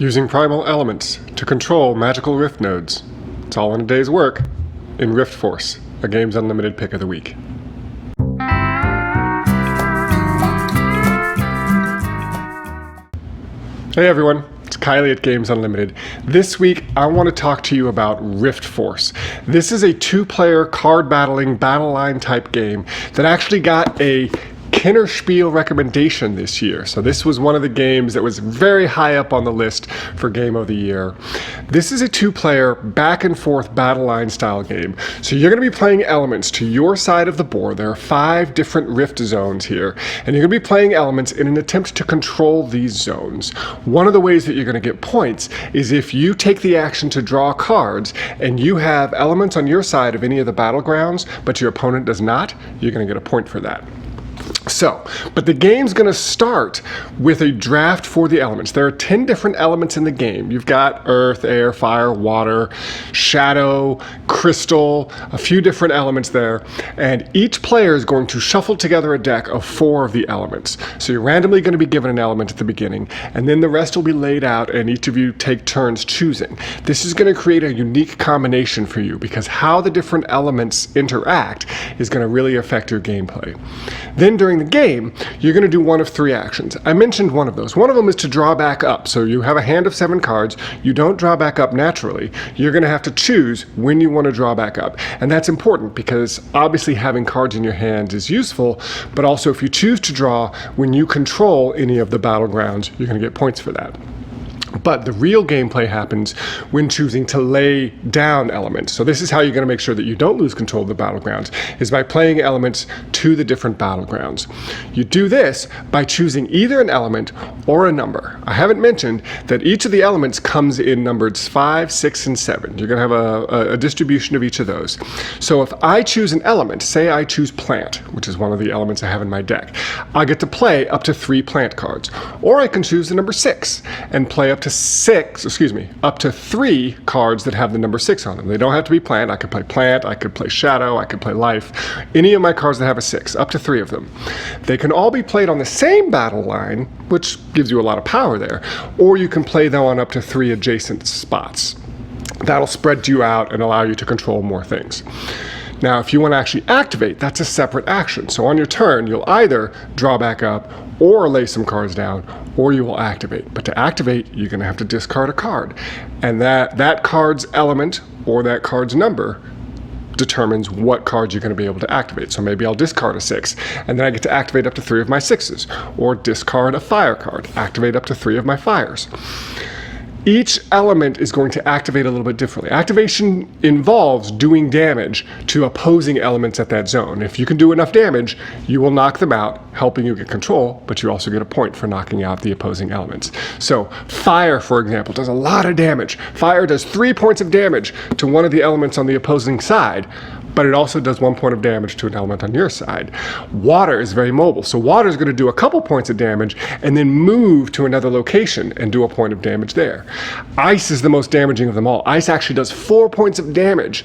using primal elements to control magical rift nodes. It's all in a day's work in Riftforce, a Games Unlimited pick of the week. Hey everyone, it's Kylie at Games Unlimited. This week I want to talk to you about Riftforce. This is a two-player card battling battle line type game that actually got a Kinderspiel recommendation this year. So this was one of the games that was very high up on the list for Game of the Year. This is a two-player back and forth battle line style game. So you're going to be playing elements to your side of the board. There are 5 different rift zones here, and you're going to be playing elements in an attempt to control these zones. One of the ways that you're going to get points is if you take the action to draw cards and you have elements on your side of any of the battlegrounds, but your opponent does not, you're going to get a point for that. But the game's going to start with a draft for the elements. There are 10 different elements in the game. You've got earth, air, fire, water, shadow, crystal, a few different elements there. And each player is going to shuffle together a deck of 4 of the elements. So you're randomly going to be given an element at the beginning, and then the rest will be laid out and each of you take turns choosing. This is going to create a unique combination for you because how the different elements interact is going to really affect your gameplay. Then during the game, you're going to do one of 3 actions. I mentioned one of those. One of them is to draw back up. So you have a hand of 7 cards. You don't draw back up naturally. You're going to have to choose when you want to draw back up. And that's important because obviously having cards in your hand is useful, but also if you choose to draw when you control any of the battlegrounds, you're going to get points for that. But the real gameplay happens when choosing to lay down elements. So this is how you're going to make sure that you don't lose control of the battlegrounds, is by playing elements to the different battlegrounds. You do this by choosing either an element or a number. I haven't mentioned that each of the elements comes in numbers 5, 6, and 7. You're going to have a distribution of each of those. So if I choose an element, say I choose plant, which is one of the elements I have in my deck, I get to play up to 3 plant cards. Or I can choose the number 6 and play up to 3 cards that have the number 6 on them. They don't have to be plant. I could play plant, I could play shadow, I could play life. Any of my cards that have a 6, up to 3 of them. They can all be played on the same battle line, which gives you a lot of power there, or you can play them on up to 3 adjacent spots. That'll spread you out and allow you to control more things. Now, if you want to actually activate, that's a separate action. So on your turn, you'll either draw back up or lay some cards down, or you will activate. But to activate, you're going to have to discard a card. And that card's element or that card's number determines what cards you're going to be able to activate. So maybe I'll discard a 6, and then I get to activate up to 3 of my 6s. Or discard a fire card, activate up to 3 of my fires. Each element is going to activate a little bit differently. Activation involves doing damage to opposing elements at that zone. If you can do enough damage, you will knock them out, helping you get control, but you also get a point for knocking out the opposing elements. So fire, for example, does a lot of damage. Fire does 3 points of damage to one of the elements on the opposing side, but it also does 1 point of damage to an element on your side. Water is very mobile, so water is going to do a couple points of damage and then move to another location and do a point of damage there. Ice is the most damaging of them all. Ice actually does 4 points of damage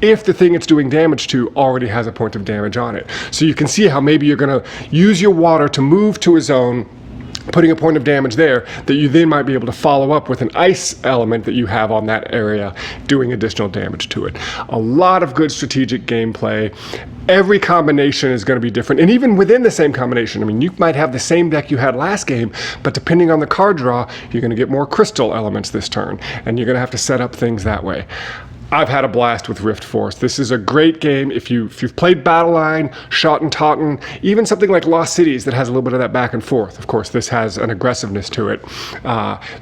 if the thing it's doing damage to already has a point of damage on it. So you can see how maybe you're going to use your water to move to a zone, putting a point of damage there that you then might be able to follow up with an ice element that you have on that area doing additional damage to it. A lot of good strategic gameplay. Every combination is going to be different, and even within the same combination, I mean, you might have the same deck you had last game, but depending on the card draw, you're going to get more crystal elements this turn, and you're going to have to set up things that way. I've had a blast with Riftforce. This is a great game. If you've played Battle Line, Shot and Totten, even something like Lost Cities that has a little bit of that back and forth. Of course, this has an aggressiveness to it.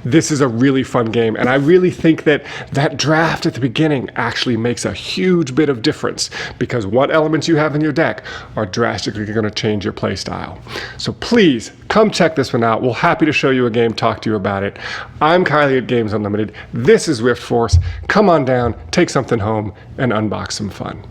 This is a really fun game, and I really think that draft at the beginning actually makes a huge bit of difference because what elements you have in your deck are drastically going to change your play style. So please, come check this one out. We're happy to show you a game, talk to you about it. I'm Kylie at Games Unlimited. This is Riftforce. Come on down, take something home, and unbox some fun.